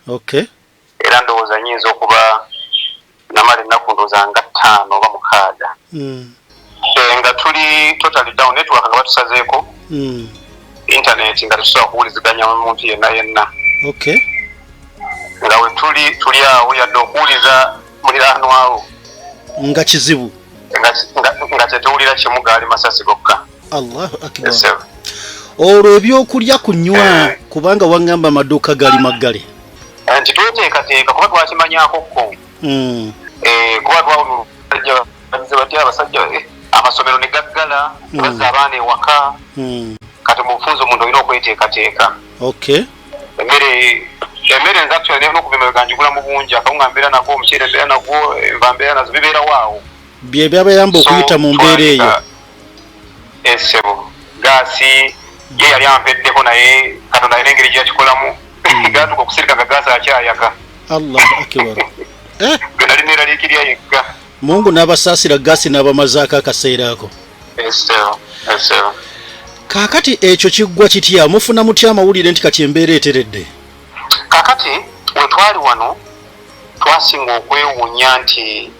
Okay. Era ndowooza nyinza okuba namala ennaku ndowooza nga 5 oba 6. Nga tuli totally down network nga batusazeeko. Internet nga tusobola kuwuliziganya omuntu yenna. Okay. Nga we tuli awo yadde okuwuliza muliraanwawo nga kizibu nga tetewulira kimu gaali masasi gokka. Allahu akbar. Olwo ebyokulya kunywa kubanga wangamba amaduuka gali maggale nti tweteekateeka kuba twakimanyako ko kuba twawulira abasajja amasomero ne gaggala bazza abaana ewaka kati mu bufunza omuntu olina okweteekateeka. Okay. Emmere nza actually neera n'okubima ganjigula mu bungi akawunga mbeera nako omuceere mbeera nagwo enva mbeera nazo bibeerawo awo bye byabayamba okuyita mu mbeera eyo. Esebo gaasi ye yali ampeddeko naye Katonda alina engeri gyakikolamu gatuka okusirika nga gaasi akyayaka. Allahu akbar. Gwe nali neeraliikirya yekka. Mungu n'abasaasira gaasi n'abamazaako akaseera ako. Esebo. Kaakati ekyo kiggwa kitya mufuna mutya amawulire nti kati embeera eteredde? Kaakati we twali wano twasinga okwewuunya nti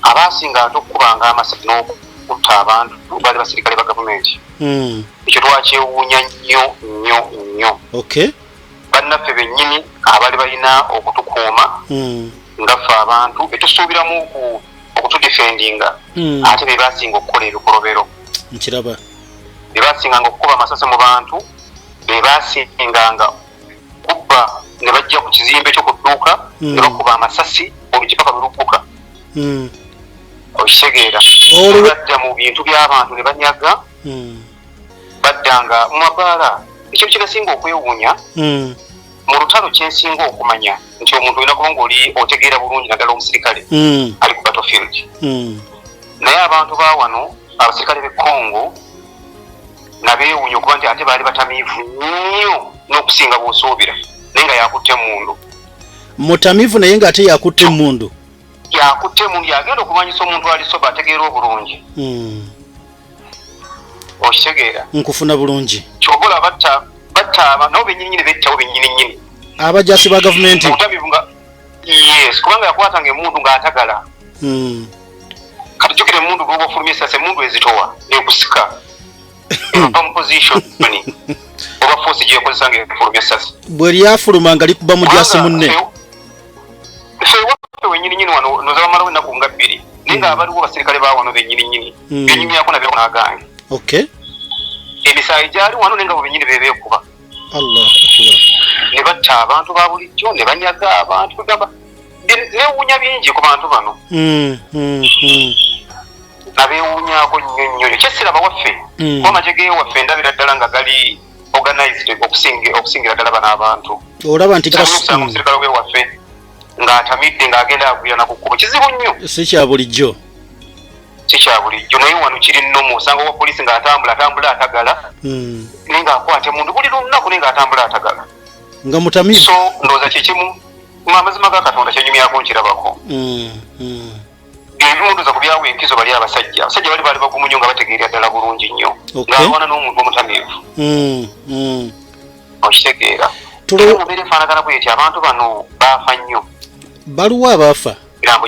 abaasinga ate okukubanga amasasi n'okutta abantu baali basirikale ba gavumenti. Ekyo twakyewuunya nnyo. Okay. Bannaffe bennyini abaali balina okutukuuma nga ffe abantu betusuubiramu okutudifendinga ate be baasinga okukola ebikolobero. Nkiraba. Be baasinganga okukuba amasasi mu bantu, be baasinganga kubba ne bajja ku kizimbe kyo ku dduuka ne bakuba amasasi olukipaka lulugguka. Okitegeera badda mu bintu by'abantu ne banyaga baddanga mu mabaala. Ekintu kyegasinga okwewuunya mu lutalo kyensinga okumanya nti omuntu olina kuba ng'oli otegeera bulungi naddala omusirikale ali ku battlefield. Naye abantu ba wano abasirikale b'e Congo nabeewuunya okuba nti ate baali batamiivu nnyo n'okusinga bw'osuubira naye nga yakutte emmundu. Mutamiivu naye ng'ate yakutte emmundu. Yakutte emmundu yagenda okumanyisa omuntu ali soba ategeera obulungi. Okitegeera. Nkufuna bulungi. Kyobola batta nabo bennyini bettawo bennyini. Abajasi ba gavumenti. Mutamiivu nga yes kubanga yakwatanga emmundu ng'atagala. Kati jjukira emmundu bw'oba ofulumya essasi emmundu ezitowa nekusika. Position oba force gyekozesa ng'efulumya essasi. Bwe lyafuluma nga likuba mujasi munne. Ffe wennyininyini wano noza bamalawo ennaku nga 2 naye nga abaliwo basirikale ba wano bennyininyini benyumyako nabyo n'agange. Okay. Emisaayi gyali wano naye nga bo bennyini beekuba. Allah akbar. Ne batta abantu ba bulijjo ne banyaga abantu kugamba neewuunya bingi ku bantu bano. Nabeewuunyaako nnyo kyessiraba waffe kuba amagye g'ewaffe ndabira ddala nga gali organized okusingira ddala bano abantu. Olaba nti gasanga omusirikale w'ewaffe ng'atamidde ng'agenda aguyana ku kkubo kizibu nnyo. Si kya bulijjo. Si kya bulijjo naye wano kiri nnomu osanga owa poliisi ng'atambula atagala naye ng'akwata emmundu buli lunaku naye ng'atambula atagala. Nga mutamiivu. So ndowooza kyekimu amazima ga Katonda kyenyumyako nkirabako. Ebimunduza ku byawo enkizo bali abasajja baali bagumu nnyo nga bategeera ddala bulungi nnyo ng'awana n'omuntu omutamiivu. Okitegeera mubeera efaanagana bweti abantu bano baafa nnyo. Baluwa abaafa? Emirambo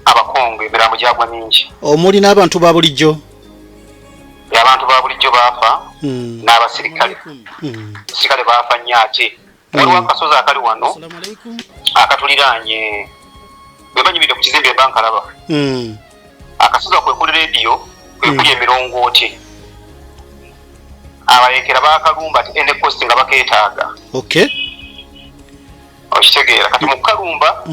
abakongo emirambo gyagwa mingi. Omuli n'abantu ba bulijjo? Abantu ba bulijjo baafa n'abasirikale. Abasirikale baafa nnyo ate waliwo akasozi akali wano akatuliraanye bwe banyumidde ku kizimbe bankalaba. Akasozi kwe kuli rediyo kwe kuli emirongooti. Abayekera bakalumba ati ene kosti nga bakeetaaga. Okay. Okitegeera kati mu kalumba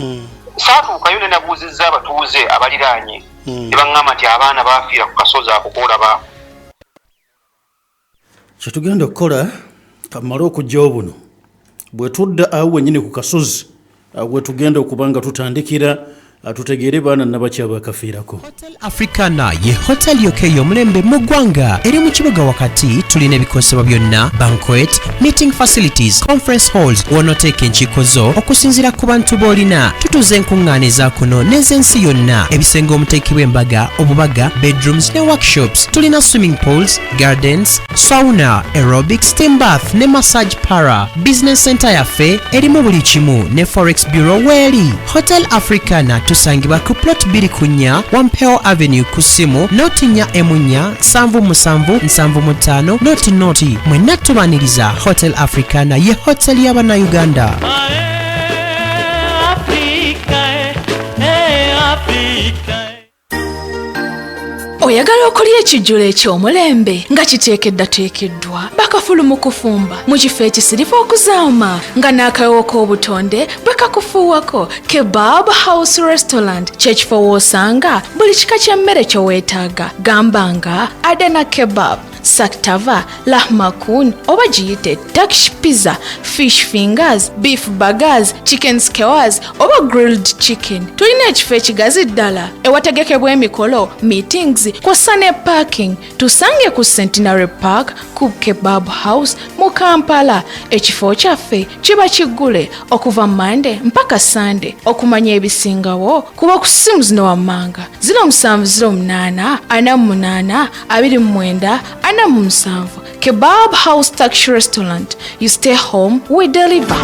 saatuukayo ne nabuuzizza abatuuze abaliraanye ne baŋŋamba nti abaana baafiira ku kasozi ako koolaba. Kye tugenda okukola kamale okujjawo buno bwe tudda awo wennyini ku kasozi awo we tugenda okuba nga tutandikira atutegeere baana nabakyaba kafiirako. Hotel Africana ye hotel yokeyo mulembe mu ggwanga eri mu kibuga wakati tulina ebikosebwa byonna banquet, meeting facilities, conference halls wonooteeka enkiiko zo okusinziira ku bantu b'olina. Tutuuza enkuŋŋaana eza kuno n'ez'ensi yonna, ebisenge omuteekebwa embaga, obubaga, bedrooms ne workshops. Tulina swimming pools, gardens, sauna, aerobic, steam bath ne massage para. Business center yaffe erimu buli kimu ne forex bureau weeri. Hotel Africana tusangibwa ku plot 2 Wampeo Avenue ku simu notinya emunya 7775 noti mwenna tubaniriza. Hotel Africana ye hotel y'Abannayuganda. Oyagala okulya ekijjulo eky'omulembe nga kiteekeddwa bakafulu mu kufumba mu kifo ekisirifu okuzaama nga n'akawewo k'obutonde bwe kakufuuwako. Kebab House Restaurant kye kifo w'osanga buli kika ky'emmere kye weetaaga. Gamba nga Adana Kebab, Saktava, Lahmakun oba giyite Turkish pizza, fish fingers, beef burgers, chicken skewers oba grilled chicken. Tulina ekifo ekigazi ddala ewategekebwa emikolo, meetings kw'ossa ne parking. Tusange ku Centenary Park ku Kebab House mu Kampala. Ekifo kyaffe kiba kiggule okuva Monday mpaka Sunday. Okumanya ebisingawo kuba ku ssimu zino wammanga 0708 48 29 47. Kebab House Turkish Restaurant. You stay home, we deliver.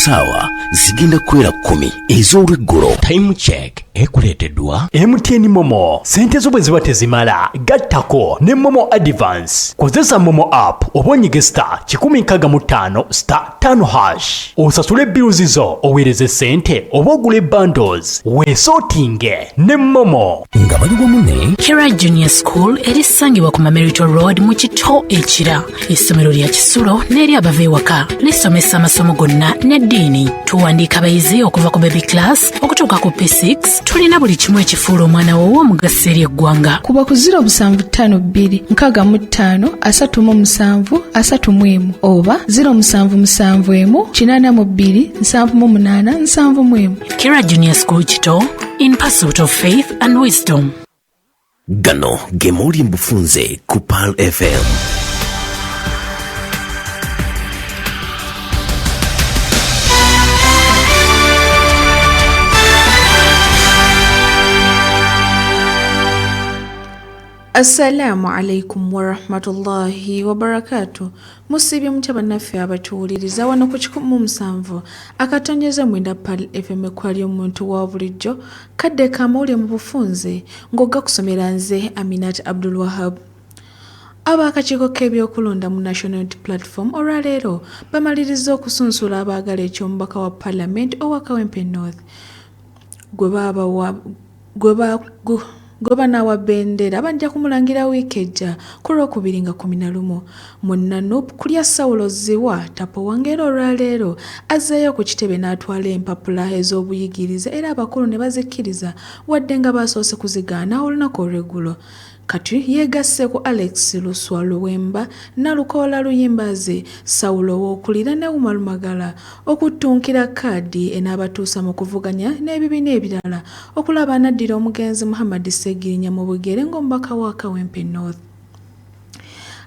Sawa zigenda kwera 10 ez'olweggulo. Time check ekuleeteddwa MTN Momo. Sente zo bwe ziba tezimala gattako ne Momo Advance. Kozesa Momo app oba onyige *555*5#. Osasule bills zo oweereze sente oba ogule bundles. Weesootinge ne Momo. Nga baliwo mune Kira Junior School erisangibwa ku Mamerito Road mu Kito Ekira. Essomero lya Kisulo n'eri abava ewaka lisomesa amasomo gonna n'eddiini. Tuwandiika abayizi okuva ku baby class okutuuka ku P6. Tulina buli kimu ekifuula omwana wo w'omugaso eri eggwanga. Kuba ku 0752 65 37 31 oba 0771 82 78 71. Kira Junior School Kito, in pursuit of faith and wisdom. gano gemuli mbufunze ku Pearl FM. Assalamu alaikum wa rahmatullahi wa barakatuh. Musibye mutaba naffe abatuwuliriza wano ku 17 akatonyeza mwenda Pearl FM kwali omuntu wa bulijjo kadde kamuli mu bufunze ng'ogga kusomera nze Aminat Abdul Wahab. Abakakiiko k'ebyokulonda mu National Unity Platform olwaleero bamaliriza okusunsula abaagala eky'omubaka wa Parliament owa Kawempe North Goba na wabendera bajja kumulangira wiiki ejja ku Lwokubiri nga 11 Munnanup kulya Saulo Ziwa Tapo Wangera olwaleero azzeeyo ku kitebe n'atwala empapula ez'obuyigiriza era abakulu ne bazikkiriza wadde nga basoose kuzigaana olunaku olw'eggulo. Kati yegasse ku Alex Luswa Luwemba na Lukola Luyimbaze Saulo w'okulira ne Umar Magala okutunkira kaadi enabatuusa mu kuvuganya n'ebibiina ebirala okulaba anaddira omugenzi Muhammad Segirinya mu bugere ng'omubaka wa Kawempe North.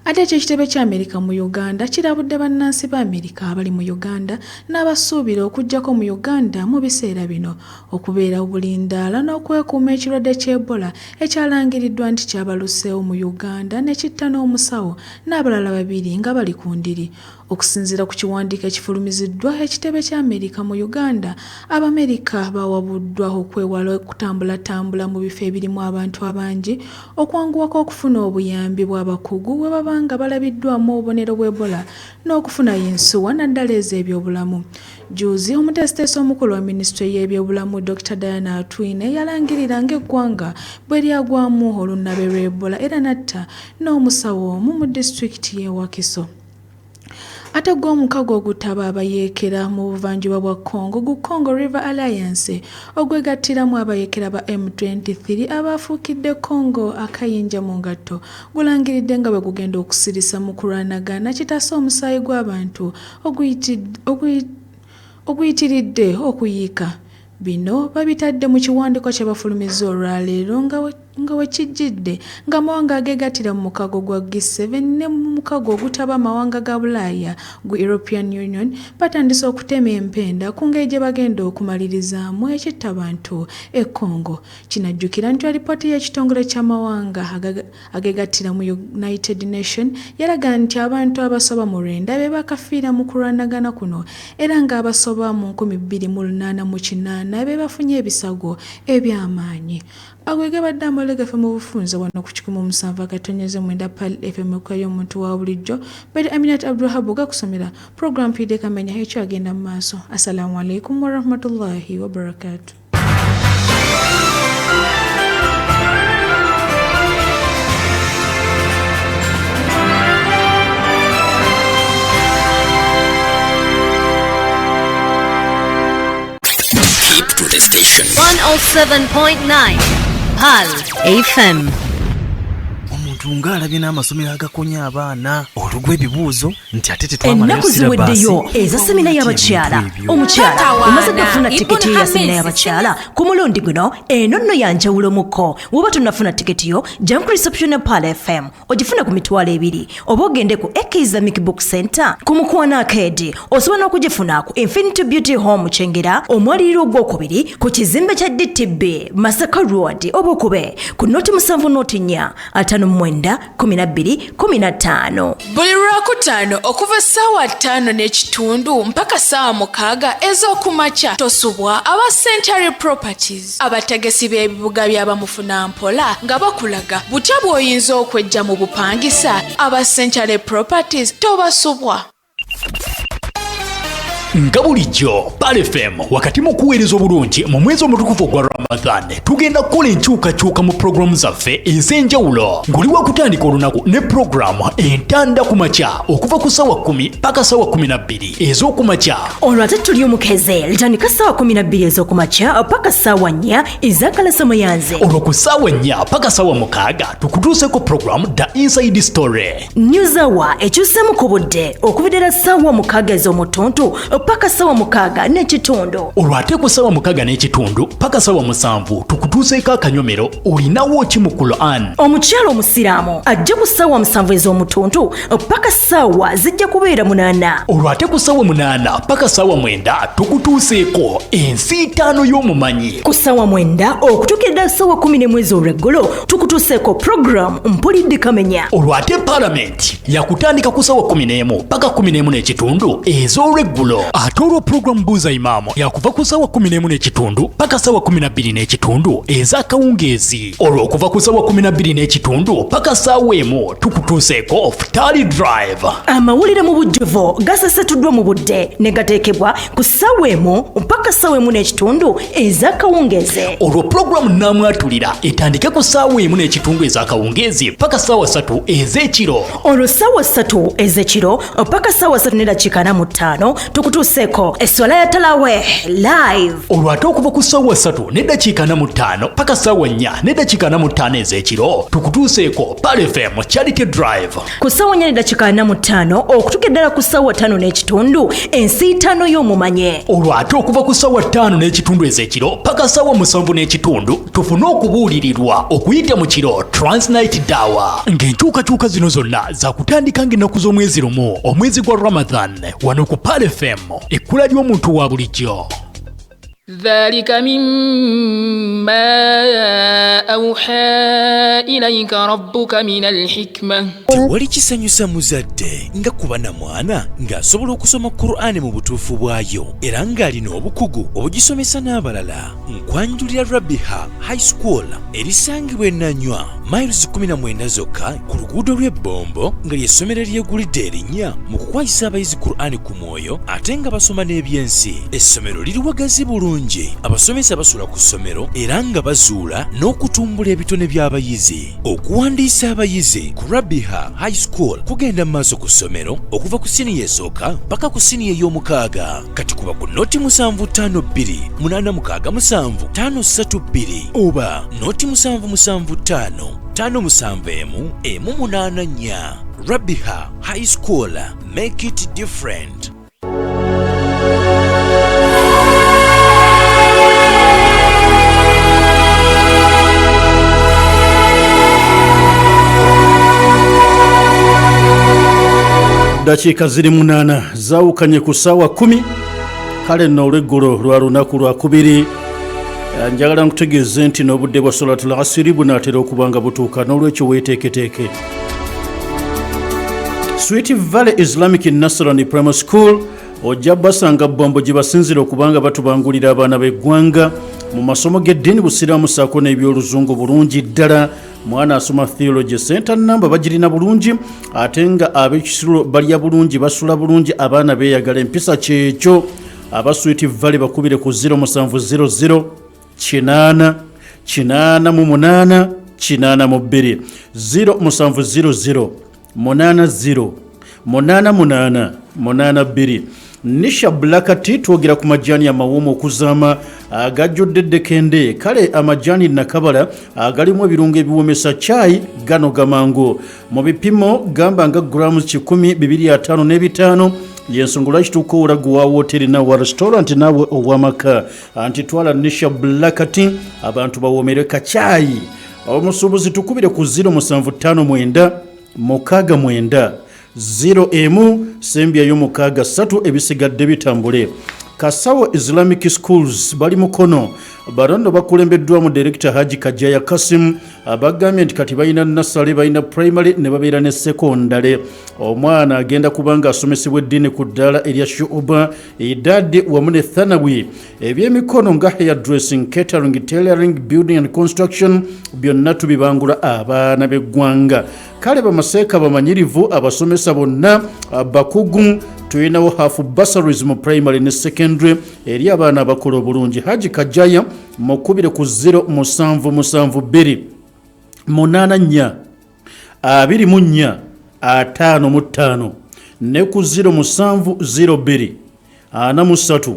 Ate ekitebe kya Amerika mu Uganda kirabudde bannansi ba Amerika abali mu Uganda n'abasuubira okujjako mu Uganda mu biseera bino okubeera obulindaala n'okwekuuma ekirwadde ky'Ebola ekyalangiriddwa nti kyabaluseewo mu Uganda ne kitta n'omusawo n'abalala 2 nga bali ku ndiri. Okusinziira ku kiwandiiko ekifulumiziddwa ekitebe kya Amerika mu Uganda, Abamerika bawabuddwa okwewala okutambulatambula mu bifo ebirimu abantu abangi okwanguwako okufuna obuyambi bw'abakugu bwe baba nga balabiddwamu obubonero bw'Ebola n'okufuna yensuwa naddala ez'ebyobulamu. Juzi omuteesiteesi omukulu wa minisitule y'ebyobulamu Dr. Diana Atwine yalangirira ng'eggwanga bwe lyagwamu olunabe lw'Ebola era natta n'omusawo omu mu disitulikiti y'e Wakiso. ate gw'omukago ogutaba abayeekera mu buvanjuba bwa Congo gu Congo River Alliance ogwegattiramu abayeekera ba M23 abafuukidde Congo akayinja mu ngatto gulangiridde nga bwe gugenda okusirisa mu kulwanagana kitasa omusaayi gw'abantu oguyitiridde okuyiika. Bino babitadde mu kiwandiiko kye bafulumiza olwaleero nga wekijjidde ng'amawanga ageegattira mu mukago gwa G7 ne mu mukago ogutaba amawanga ga Bulaaya gu European Union batandise okutema empenda ku ngeri gye bagenda okumalirizamu ekittabantu e Congo. Kinajjukira nti alipooti y'ekitongole ky'amawanga ageegattira mu United Nations yalaga nti abantu abasoba mu 9 be bakafiira mu kulwanagana kuno era ng'abasoba mu 288 be bafunye ebisago eby'amaanyi. Agwege badde amalegefe mu bufunze wano ku 17.9 Pal FM y'omuntu wa bulijjo bali Aminat Abdulhab gakusomera program PD kamenya ekyo agenda mu maaso. Assalamu alaikum wa rahmatullahi wa barakatuh. Keep to the station. 107.9 Pal FM. Omuntu ng'alabye n'amasomero agakonya abaana olugwa ebibuuzo nti ate tetwamalayo ennaku ziweddeyo eza semina y'abakyala. Omukyala omaze gafuna tiketi ya semina y'abakyala ku mulundi guno eno nno yanjawulo muko. Woba tonnafuna tiketi yo jja ku reception ya Pal FM ogifuna ku mitwalo 2 oba ogende ku Islamic Book Center ku Mukwana Arcade osobola n'okugifuna ku Infinity Beauty Home Kyengera omwaliriro ogwokubiri ku kizimbe kya DTB Masaka Road oba okube ku noti 7 noti 4 512-15. Buli Lwakutaano okuva ssaawa 5:30 mpaka ssaawa 6 ez'okumakya tosubwa aba Century Properties abategesi b'ebibuga by'abamufuna mpola nga bakulaga butya bw'oyinza okwejja mu bupangisa. Aba Century Properties tobasubwa. Nga bulijjo Pal FM wakati mu kuweereza obulungi mu mwezi omutukuvu gwa Ramadan tugenda kukola enkyukakyuka mu programu zaffe ez'enjawulo ng'oli wa kutandika olunaku ne programu entanda ku makya okuva ku ssaawa 10 paka ssaawa 12 ez'okumakya. Olwo ate tuli omukeze litandika ssaawa 12 ez'okumakya paka ssaawa 4 ez'akalasa muyanze. Olwo ku ssaawa 4 paka ssaawa 6 tukutuuseko programu The Inside Story. News Hour ekyusamu ku budde okuvidera ssaawa 6 ez'omutuntu paka ssaawa 6 n'ekitundu. Olwo ate ku ssaawa 6 n'ekitundu paka ssaawa 7 tukutuuseeko akanyomero olinawo ki mu Quran. Omukyala omusiraamu ajja ku ssaawa 7 ez'omutuntu paka ssaawa zijja kubeera 8. Olwo ate ku ssaawa 8 paka ssaawa 9 tukutuuseeko ensiitaano y'omumanyi. Ku ssaawa 9 okutuukira ssaawa 11 ez'olweggulo tukutuuseeko program mpulidde kamenya. Olwo ate Parliament yakutandika ku ssaawa 11 paka 11 n'ekitundu ez'olweggulo. Ate olwo program Buuza Imaamu yakuva ku ssaawa 11 n'ekitundu paka ssaawa 12 n'ekitundu ez'akawungeezi. Olwo okuva ku ssaawa 12 n'ekitundu paka ssaawa 1 tukutuuseeko Futali Drive. Amawulire mu bujjuvu gasasatuddwa mu budde ne gateekebwa ku ssaawa 1 mpaka ssaawa 1 n'ekitundu ez'akawungeezi. Olwo program Namwatulira etandike ku ssaawa 1 n'ekitundu ez'akawungeezi paka ssaawa 3 ez'ekiro. Olwo ssaawa 3 ez'ekiro paka ssaawa 3:45 tukutuuseeko esswala ya Talaweh live. Olwo ate okuva ku ssaawa 3:45 paka ssaawa 4:45 ez'ekiro tukutuuseeko Pal FM Charity Drive. Ku ssaawa 4:45 okutuuka ddala ku ssaawa 5 n'ekitundu ensiitaano y'omumanye. Olwo ate okuva ku ssaawa 5 n'ekitundu ez'ekiro paka ssaawa 7 n'ekitundu tufune okubuulirirwa okuyita mu kiro Transnight Dawa. Ng'enkyukakyuka zino zonna zakutandika ng'ennaku z'omwezi lumu omwezi gwa Ramadan wano ku Pal FM ekkula ly'omuntu wa bulijjo. ذلك مما أوحى إليك ربك من الحكمة. Tewali kisanyusa muzadde nga kuba na mwana ng'asobola okusoma Qur'ani mu butuufu bwayo era ng'alina obukugu obugisomesa n'abalala. okwanjulira Rabiha High School erisangibwa Nanywa miles 19 zokka ku luguudo lw'Ebombo nga ly'essomero eryegulidde erinnya mu kukwayisa abayizi Qur'ani ku mwoyo ate nga basoma n'ebyensi. Essomero liri wagazi bulungi, abasomesa basula ku ssomero era nga bazuula n'okutumbula ebitone by'abayizi. Okuwandiisa abayizi ku Rabiha High School kugenda maaso ku ssomero okuva ku siniya esooka paka ku siniya ey'omukaaga. Kati kuba ku noti 752 867 532 oba noti 775 571 Rabiha High School, make it different. Dakiika ziri 8 zaawukanye ku ssaawa 10 kale nno olw'eggulo lwa lunaku lwa kubiri. Njagala nkutegeeze nti n'obudde bwa Salatul Asiri bunaatera okuba nga butuuka, n'olwekyo weeteeketeeke. Sweet Valley Islamic Nasrani Primary School ojja basanga Bombo gye basinzira okuba nga batubangulira abaana b'eggwanga mu masomo g'eddiini, busiraamu ssaako n'ebyoluzungu bulungi ddala. Mwana asoma theology, center number bagirina bulungi ate nga ab'ekisulo balya bulungi, basula bulungi, abaana beeyagala. Empisa kyekyo. Aba Sweet Valley bakubire ku 0700 888 82 0700 80 88 82. Nisha Black Tea twogera ku majani amawoomu okuzaama agajjudde ddekende. Kale amajani nakabala agalimu ebirungo ebiwoomesa chai gano gamango mu bipimo gamba nga grams 1,255 yensonga lwaki tukoora guwa woteri nawa restaurant nawe owamaka antitwala Nisha Black Tea abantu bawoomere kachai. Omusuubuzi tukubire ku 0759 69 0 sembya y'omukaaga 3 ebisigadde bitambule. Kasawo Islamic Schools bali mukono barondo bakulembeddwa mu Director Haji Kajaya Kasim abagambye nti kati balina nasale, balina primary ne babeera ne secondary. Omwana agenda kubanga asomesebwa eddiini ku ddaala erya shuuba idadi wamu ne thanawi. Ebyemikono nga hairdressing, catering, tailoring, building and construction byonna tubibangula abaana b'eggwanga. Kale bamaseeka bamanyirivu abasomesa bonna bakugu tuyinawo half bursaries mu primary ne secondary eri abaana abakola obulungi. Haji Kajaya mukubire ku 0772 84 24 55 ne ku 0702 43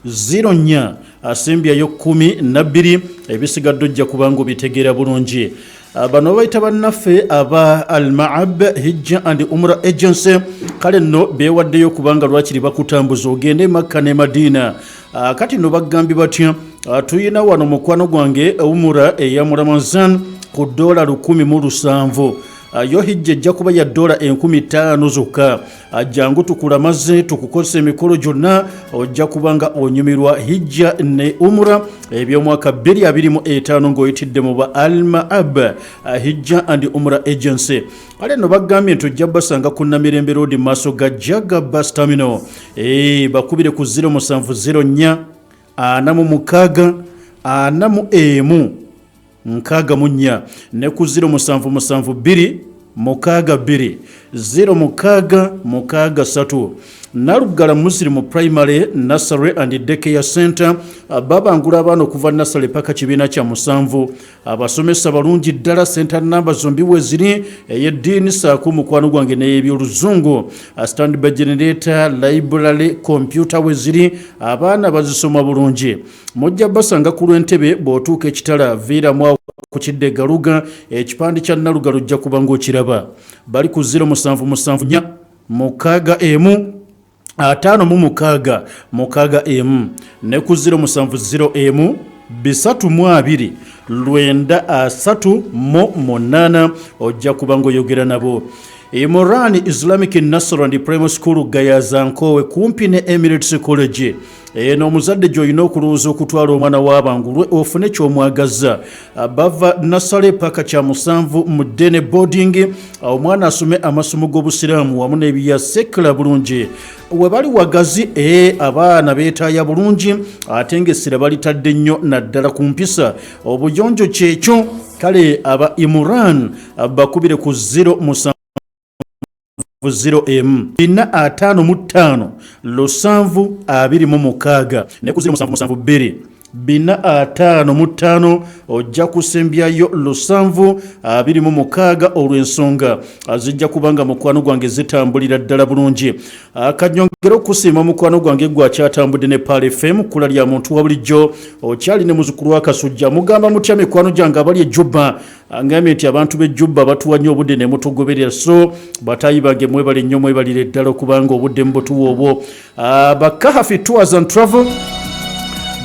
04 asembyayo 12 ebisigadde ojja kubanga obitegeera bulungi. Bano bayita bannaffe aba Al-Ma'ab Hijja and Umrah Agency kale nno beewaddeyo kubanga lwakiri bakutambuza ogende Makka ne Madina. Kati nno bagambye batya tuyina wano mukwano gwange Umrah eya Ramazan ku $1,007. Yo hijja ejja kuba ya $5,000 zokka. Jangu tukulamaze tukukozesa emikolo gyonna ojja kubanga onyumirwa hijja ne umra eby'omwaka 2025 ng'oyitidde mu ba Al-Ma'ab Hijja and Umrah Agency. Ale no bagambye nti ojja basanga ku Namirembe Road maaso ga Jaga Bus Terminal. Bakubire ku 0704 46 41 64 ne ku 0772 62 0663. Nalugala Muslim Primary Nursery and Daycare Center babangula abaana okuva nursery paka kibiina kya 7. Abasomesa balungi ddala. Center number zombi weziri ey'eddiini saako mukwano gwange n'ebyoluzungu. Standby generator, library, computer weziri abaana bazisoma bulungi. Mujja basanga ku lw'entebe bw'otuuka ekitala viiramu ku kidde Galuga ekipande kya Nalugala ojja kuba ng'okiraba. Bali ku 0774 mukaaga emu 5 mukaaga emu ne ku 0701 320 938 ojja kuba ng'oyogera nabo. Imran Islamic Nasr and Primary School Gayazankowe kumpi ne Emirates College. N'omuzadde gy'olina okulowooza okutwala omwana w'abangulwe ofune ky'omwagaza. Bava nasale paka kya musanvu mu Dene boarding omwana asome amasomo g'obusiraamu wamu n'ebya sekula bulungi. We bali wagazi abaana beetaaya bulungi ate ng'essira balitadde nnyo naddala ku mpisa. Obuyonjo kyekyo kale aba Imran bakubire ku 0 0M 455 726 ne ku 0 455 ojja kusembyayo 726 olw'ensonga azijja kubanga mukwano gwange zitambulira ddala bulungi. Akanyongero kusiima mukwano gwange gwakyatambudde ne Pal FM kula lya muntu wa bulijjo okyali ne muzukulu wa Kasujja mugamba mutya mikwano gyange abali e Juba angambye nti abantu b'e Juba batuwa nnyo obudde ne mutugoberera so batayi bange mwebale nnyo mwebalire ddala okubanga obudde mubutuwa obwo. Bakahafi Tours and Travel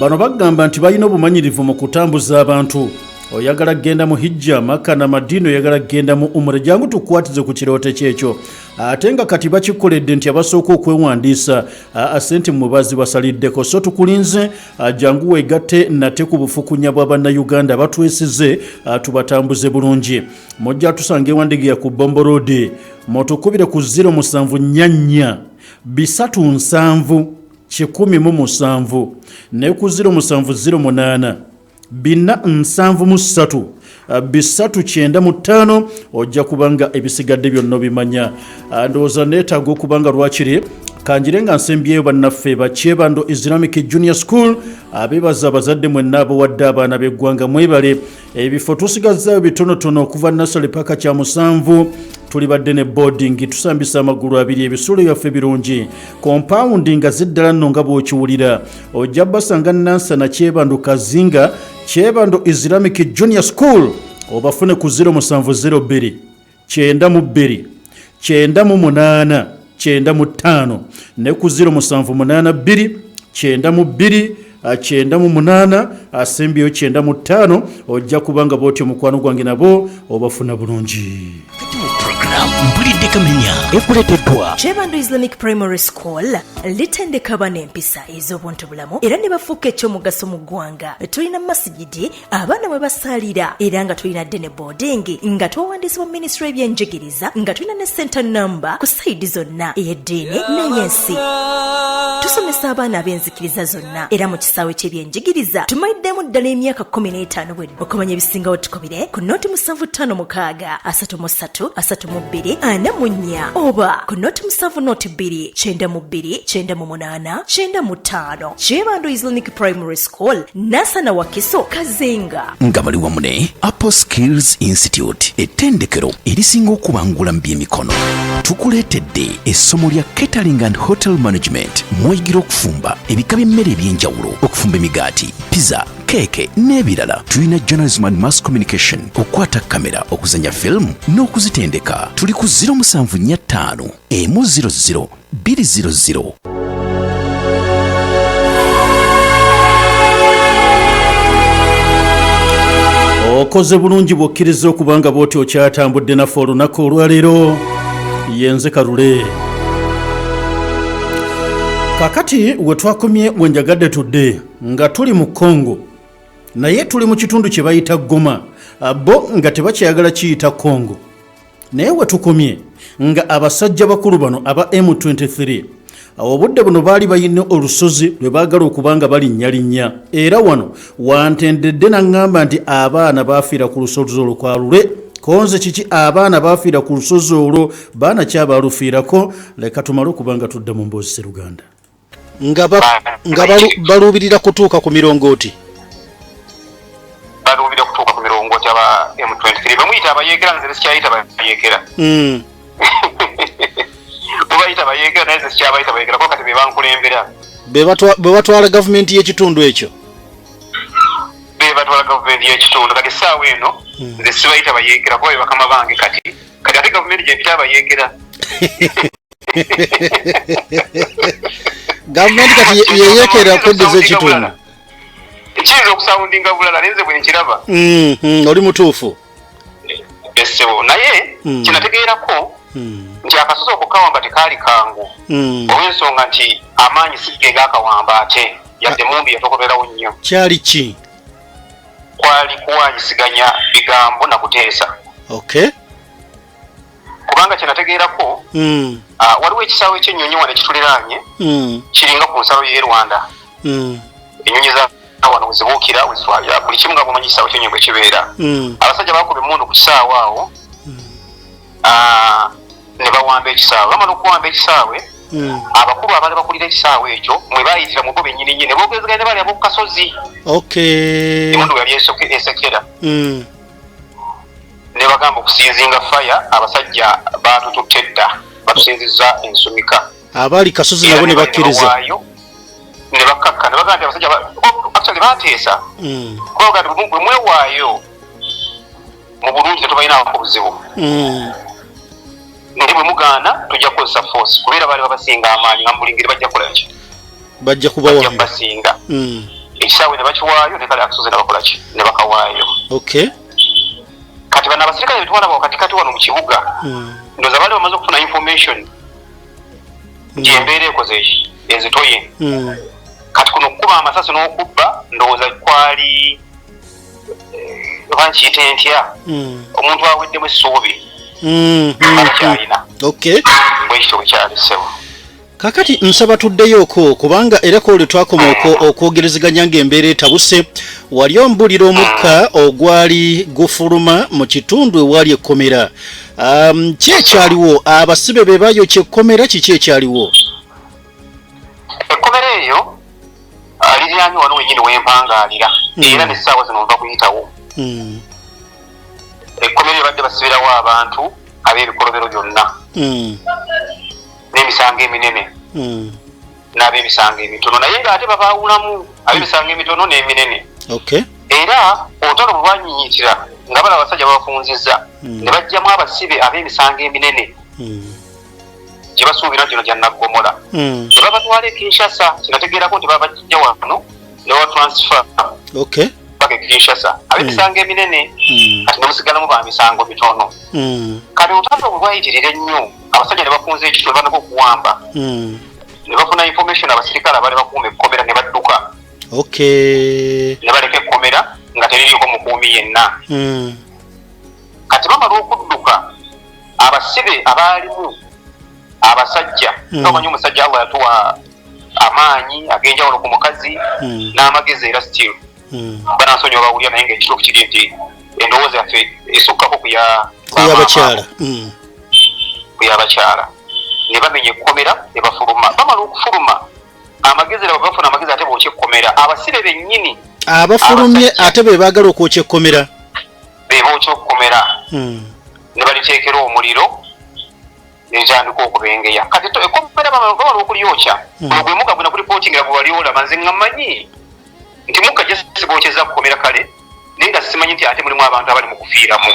bano bagamba nti balina obumanyirivu mu kutambuza abantu. Oyagala genda mu hijja Maka na Madina, oyagala genda mu umra, jangu tukwatize ku kiroote kyekyo. Ate nga kati bakikoledde nti abasooka okwewandiisa sente mubazi basaliddeko, so tukulinze jangu weegatte nate ku bufukunya bwa bannayuganda batwesize tubatambuze bulungi. Mujja tusange wandigiya ku Bombo Road motukubire ku 074 337 117 ne ku 0708 473 395 ojja kubanga ebisigadde byonna bimanya. Ndowooza neetaaga okubanga lwakiri kanjire nga nsembyeyo bannaffe Bakyebando Islamic Junior School abeebaza abazadde mwenna abawadde abaana b'eggwanga mwebale. Ebifo tusigazaayo bitonotono okuva nasale paka kya musanvu tuli badde ne boarding tusambisa amagulu abiri ebisulo byaffe birungi compound nga ziddala nno nga bw'okiwulira ojja basanga Nansa na Kyebando Kazinga Kyebando Islamic Junior School obafune ku 0702 92 98 95 ne ku 0782 92 98 asembyeyo 95 ojja kubanga bw'otyo mukwano gwange nabo obafuna bulungi. Mpulidde kamenya ekuleteddwa Kyebando Islamic Primary School litendeka abaana empisa ez'obuntubulamu era ne bafuuka ekyomugaso mu ggwanga. Tulina masigidi abaana mwe basaalira era nga tulina Dene boarding nga twawandiisibwa mu Ministry y'ebyenjigiriza nga tulina ne center number ku sayidi zonna ey'eddiini n'ey'ensi. Tusomesa abaana ab'enzikiriza zonna era mu kisaawe ky'ebyenjigiriza tumayiddemu ddala emyaka 15 wedde okumanya ebisingawo tukubire ku noti 756 33 32 44 oba ku noti 702 92 98 95. Kyebando Islamic Primary School Nasana Wakiso Kazinga nga bali wamu ne Apple Skills Institute ettendekero erisinga okubangula mu by'emikono. Tukuleetedde essomo lya Catering and Hotel Management mweyigira okufumba ebika by'emmere eby'enjawulo okufumba emigaati, pizza, keke n'ebirala. Tulina journalism and mass communication okukwata kamera okuzanya film n'okuzitendeka. Tuli ku 075 100 200. Okoze bulungi bw'okkiriza okubanga bw'oti okyatambudde naffe olunaku olwaleero. Yenze Kalule. Kakati we twakomye wenjagadde tudde nga tuli mu Congo naye tuli mu kitundu kye bayita Goma bo nga tebakyayagala kiyita Congo. Naye we tukomye nga abasajja bakulu bano aba M23 obudde buno baali bayina olusozi lwe baagala okubanga balinnyalinnya era wano wantendedde naŋŋamba nti abaana baafiira ku lusozi olwo kwa Lule. Konze kiki abaana baafiira ku lusozi olwo baana ki abaalufiirako? Leka tumale okubanga tudda mu mboozi Sseruganda nga baluubirira kutuuka ku mirongooti. Baluubirira kutuuka ku mirongooti aba M23 bamuyita abayeekera nze sikyayita bayeekera bayita bayeekera naye nze sikyabayita bayeekera ko kati be bankulembera be batwala gavumenti y'ekitundu ekyo be batwala gavumenti y'ekitundu kati essaawa eno nze sibayita bayeekera kuba be bakama bange kati ate gavumenti gyempita abayeekera gavumenti kati yeyeekera kuddiza ekitundu ekiyinza okusawundinga bulala naye nze bwe nkiraba oli mutuufu essebo naye kinategeerako nti akasozi okukawamba tekaali kangu olw'ensonga nti amaanyi sige gaakawamba ate yadde mumbi yatokoberawo nnyo. kyali ki? kwali kuwanyisiganya bigambo na kuteesa. Okay. kubanga kyenategeerako waliwo ekisaawe ekyennyonyi wano ekituliraanye kiringa ku nsalo y'e Rwanda. ennyonyi za wano we zibuukira we zitwalira buli kimu nga bumanyi ekisaawe ekyennyonyi bwe kibeera. abasajja bakuba emmundu ku kisaawe awo ne bawamba ekisaawe. bamala okuwamba ekisaawe abakulu abaali bakulira ekisaawe ekyo mwe baayitira mu bo bennyini ne boogezeganya ne bali ab'oku kasozi. emmundu yali esekera ne bagamba okusinzinga faya abasajja baatututte dda batusinzizza ensumika. abaali kasozi nabo ne bakkiriza ne bakakka ne bagamba nti abasajja actually baateesa kubaga nti bwe mwewaayo mu bulungi tetubalinaako buzibu ndi bwe mugaana tujja kukozesa force kubeera baali babasinga amaanyi nga mbulingeri bajja kukolaki bajja kubawamba basinga ekisaawe ne bakiwaayo ne kale akasozi ne bakolaki ne bakawaayo. Kati bano abasirikale betwalaba wakatikati wano mu kibuga ndowooza baali bamaze okufuna information nti embeera ekoze ezitoye. kati kuno okukuba amasasi n'okubba ndowooza kwali oba nkiyite ntya omuntu aweddemu essuubi abakyalina bwekityo bwe kyalisebo. kakati nsaba tuddeyoko kubanga era ko twakoma okwogerezeganya ng'embeera etabuse wali ombulira omukka ogwali gufuluma mu kitundu ewali ekkomera. ki ekyaliwo? abasibe be bayokya ekkomera kiki ekyaliwo? ekkomera eyo liriraanye wano wenyini wempangaalira era n'essaawa zino nva kuyitawo. ekkomera eyo badde basibirawo abantu ab'ebikolobero byonna n'emisango eminene n'ab'emisango emitono naye ng'ate babaawulamu ab'emisango emitono n'eminene. era olutalo bwe banyinyitira nga bala abasajja babafunzizza ne bajjamu abasibe ab'emisango eminene gye basuubira gino gya naggomola ne babatwala e Kinshasa. kinategeerako nti babajja wano ne babatransfer paka e Kinshasa ab'emisango eminene kati ne musigalamu ba misango mitono. kati olutalo bwe bwayitirira ennyo abasajja ne bafunza ekitwe banako okuwamba ne bafuna information abasirikale abaali bakuuma ekkomera ne badduka ne baleka ekkomera nga teririiko mukuumi yenna. kati bamala okudduka abasibe abaalimu abasajja nomanyi omusajja Allah yatuwa amaanyi ag'enjawulo ku mukazi n'amagezi era still banansonyiwa bawulira naye ng'ekituufu kiri nti endowooza yaffe esukkako kuyabakyala ne bamenya ekkomera ne bafuluma. bamala okufuluma amagezi era bafuna amagezi ate bookya ekkomera. abasibe bennyini abafulumye ate be baagala okwokya ekkomera be bookya okkomera ne baliteekera omuliro netandika okubengeya. kati ekkomera bamala okulyokya gwe mugga gwe nakulipootingira bwe wali olaba nze nga mmanyi nti mugga gye sibookyeza kukomera kale naye nga simanyi nti ate mulimu abantu abali mu kufiiramu.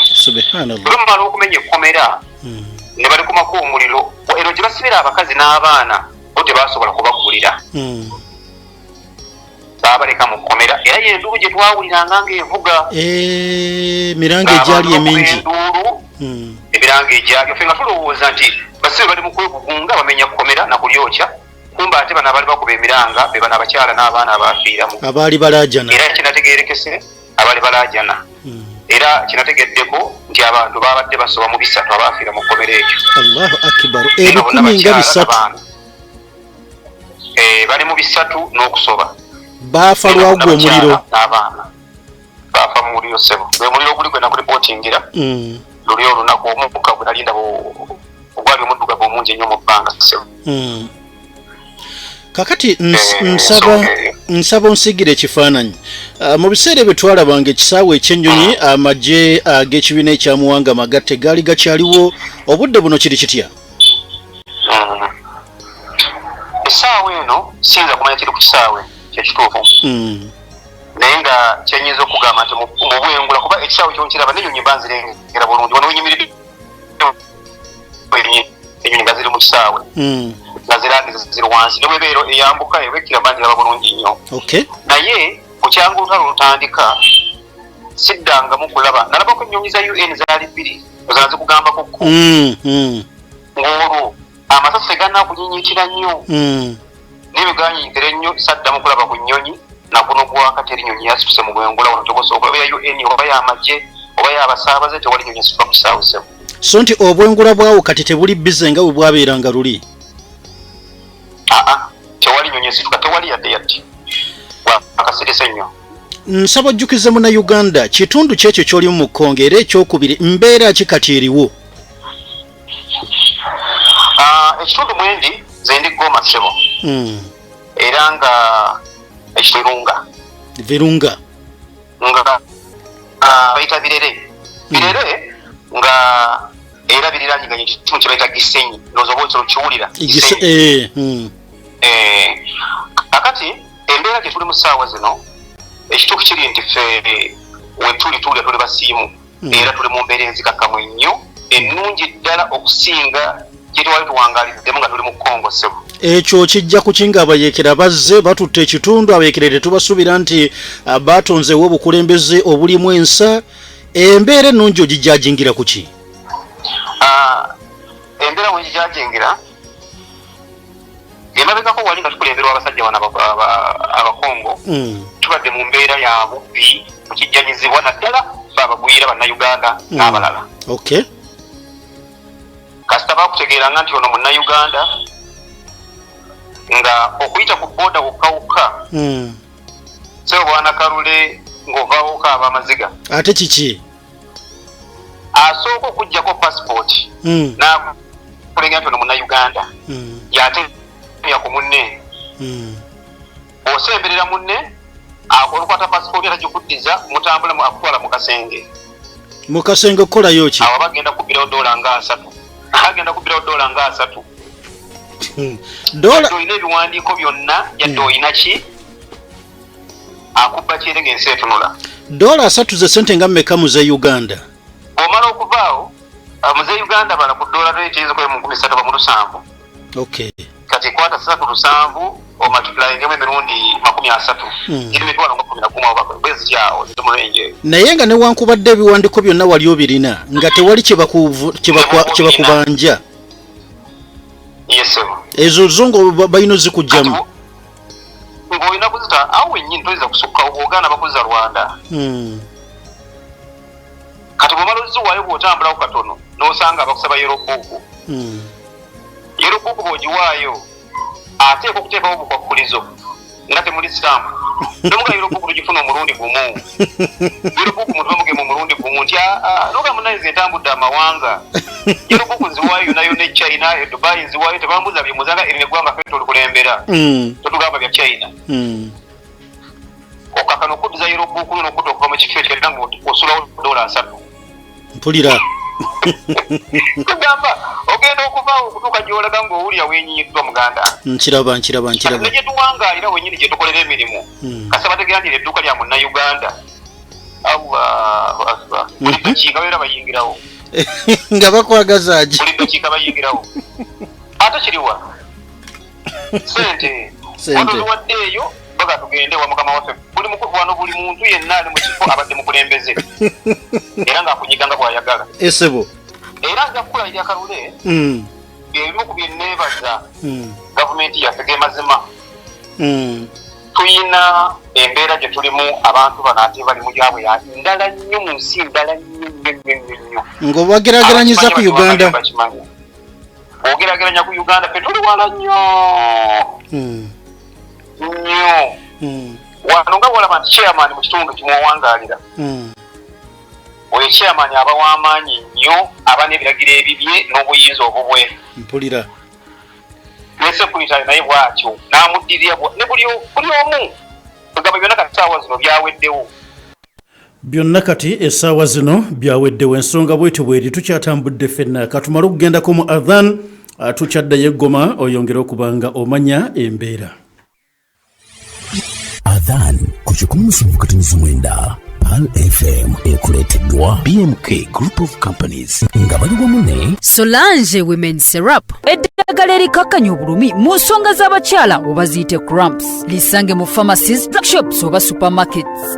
bwe mumala okumenya ekkomera ne balikumako omuliro ero gye basibira abakazi n'abaana bo tebasobola kubaggulira babaleka mu kkomera. era yenduulu gye twawuliranga ng'evuga emiranga egyali emingi emiranga egyali ffe nga tulowooza nti basibe bali mu kwegugunga bamenya kkomera nakulyokya kumba ate bano abaali bakuba emiranga be bano abakyala n'abaana abafiiramu abaali balaajana. era kinategeerekese abaali balaajana era kinategeddeko nti abantu babadde basoba mu 3 abafiira mu kkomera ekyo. Allahu akbar. 10 bali mu 3 n'okusoba baafa lwagwa omuliro n'abaana baafa mu muliro sebo. gwe muliro guli gwe nakulipootingira luli olunaku omukka gwe nalinda ogwali omuddugavu omungi ennyo mu bbanga sebo. kakati nsaba onsigira ekifaananyi mu biseera bye twalabanga ekisaawe ekyennyonyi amagye ag'ekibiina ekyamuwanga amagatte gaali gakyaliwo obudde buno kiri kitya? essaawa eno siyinza kumanya kiri ku kisaawe kyekituufu naye nga kyenyinza okugamba nti mu bwengula kuba ekisaawe kyonkiraba n'ennyonyi mba nzirengera bulungi wano wenyimiridde ennyonyi nga ziri mu kisaawe nga zirangiza ziri wansi ne bwebeero eyambuka ebekkira bangi raba bulungi nnyo. naye bukyanga olutalo olutandika siddangamu kulaba nalabako ennyonyi za UN zaali 2 ozala zikugambako ng'olwo amasasi tegana kunyinyikira nnyo n'ebiganyiikira ennyo saddamu kulaba ku nnyonyi naguno gwakati erinyonyi yasituse mu bwengula wano togosobola oba ya UN oba y'amagye oba y'abasaabaze tewali nnyonyi esituka ku kisaawe ssebo. So nti obwengula bwawo kati tebuli bize nga bwe bwabeeranga luli? Tewali nnyonyi esituka, tewali yadde akasirisa nnyo. Nsaba ojjukize Munnayuganda kitundu kyekyo ky'olimu mu Kongo era ekyokubiri mbeera ki kati eriwo? Ekitundu mwendi ze ndi Goma ssebo era nga Virunga nga bayita Birere nga era biriranyiganye ekitundu kye bayita Gisenyi ndowooza oba ekyo kiwulira akati embeera gye tuli mu ssaawa zino ekituufu kiri nti ffe wetuli tuli basiimu era tuli mu mbeera enzikakkamu ennyo ennungi ddala okusinga gye twali tuwangaliddemu nga tuli mu Kongo ssebo. Ekyo kijja kukinga abayeekera bazze batutte ekitundu abayeekera tetubasuubira nti batonzeewo obukulembeze obulimu ensa embeera ennungi ogijajingira ku ki? Embeera wegijajingira emabegako wali nga tukulemberwa abasajja bano abakongo tubadde mu mbeera ya bubbi mukijjanyizibwa naddala fe abagwira bannayuganda n'abalala. Kasita bakutegeeranga nti ono munnayuganda nga okuyita ku booda wokkawokka sebo bwana Kalule ng'ovaawo okaaba amaziga. Ate kiki? Asooka okuggyako passport n'akulegera nti ono munnayuganda yatemya ku munne osemberera munne olukwata passport atagikuddiza mutambula akutwala mu kasenge. Mu kasenge okukolayo ki? Awo bagenda kubbirawo $3 nga 3 dola olina ebiwandiiko byonna yadde olina ki akubba kyerenge ensi etunula. $3 ze sente nga mmeka mu ze Uganda? Omala okuvaawo mu ze Uganda bala ku dola rate ezikoye mu 3.7. Kati kwata 3.7 omultiplyingemu emirundi 30 iri mitwalo nga 11 bwezi kyawo zitumulenje. Naye nga newankubadde ebiwandiiko byonna wali obirina nga tewali kyebakubanja. Yes. Ezo zongo bayino zikujjamu. Ng'olina kuzita awo wennyini toyinza kusukka Obuganda bakuza Rwanda. Kati bw'omala oziwaayo bw'otambulawo katono n'osanga abakusaba yerobuuku. Yerobuuku bw'ogiwaayo ateeka okuteekawo obukwakkulizo nga temuli stamp. Nomuga yerobuuku tugifuna omulundi gumu. Yerobuuku muntu bamugema omulundi gumu nti noga munayiza entambudde amawanga. Yerobuuku nziwaayo yonna e China e Dubai nziwaayo tebambuza bye muzanga erina eggwanga ffe tulikulembera. Totugamba bya China. Okakana okuddiza yerobuuku n'okutta okuva mu kifo ekyo era ng'osulawo $3. Mpulira. Kugamba ogenda okuvaawo okutuuka gy'olaga ng'owulira weenyiyiddwa Muganda. Nkiraba. Gye tuwangaalira wennyini gye tukolera emirimu. Kasi bategeera nti edduuka lya Munnayuganda. Buli dakiika beera bayingirawo. Nga bakwagaza ki? Buli dakiika bayingirawo. Ate kiriwa sente watuziwaddeeyo baga tugende wa mukama waffe buli wano buli muntu yenna ali mu kifo abadde mukulembeze era ng'akunyiganga bw'ayagala. Esebo era nja kukulayira Kalule ebimu ku bye neebaza gavumenti yaffe ge mazima. Tuyina embeera gye tulimu abantu bano ate bali mu gyabwe ya ndala nnyo mu nsi ndala nnyo ng'obagerageranyiza ku Uganda. Ogerageranya ku Uganda ffe tuli wala nnyo wano nga bwolaba nti chairman mu kitundu kimwewangaalira oyo chairman aba w'amaanyi nnyo aba n'ebiragiro ebibye n'obuyinza obubwe. Mpulira. Ne sekuritale naye bw'atyo n'amuddirira ne buli omu kugamba byonna kati essaawa zino byaweddewo. Byonna kati essaawa zino byaweddewo ensonga bwetyo bweri tukyatambudde ffenna katumala okugendako mu adhan tukyaddayo eggoma oyongere okuba nga omanya embeera. Adhan ku 17.9 Pal FM ekuleeteddwa BMK Group of Companies nga bali wamu ne Solange Women Syrup eddagala erikakkanya obulumi mu nsonga z'abakyala oba ziyite cramps lisange mu pharmacies, drug shops oba supermarkets.